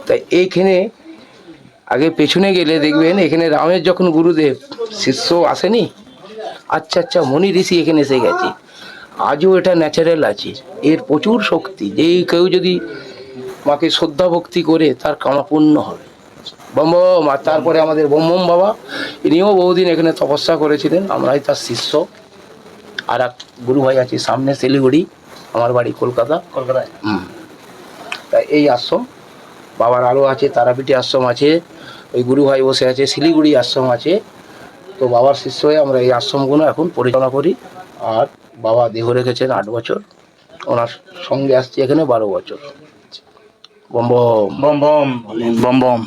তাই এইখানে আগে পেছনে গেলে দেখবেন এখানে রামের যখন গুরুদেব শিষ্য আসেনি, আচ্ছা আচ্ছা মনি ঋষি এখানে এসে গেছে, আজও এটা ন্যাচারাল আছে। এর প্রচুর শক্তি, যেই কেউ যদি মাকে শ্রদ্ধা ভক্তি করে তার কামাপূর্ণ হবে। Bomb bomb. আর তারপরে আমাদের বম বম বাবা, ইনিও বহুদিন এখানে তপস্যা করেছিলেন, আমরাই তার শিষ্য। আর এক গুরু ভাই আছে সামনে শিলিগুড়ি, আমার বাড়ি কলকাতায়। তাই এই আশ্রম বাবার আরও আছে, তারাপীঠে আশ্রম আছে, ওই গুরু ভাই বসে আছে, শিলিগুড়ি আশ্রম আছে। তো বাবার শিষ্য হয়ে আমরা এই আশ্রমগুলো এখন পরিচালনা করি। আর বাবা দেহ রেখেছেন 8 বছর, ওনার সঙ্গে আসছি এখানে 12 বছর। বম বম বম বম বম বম।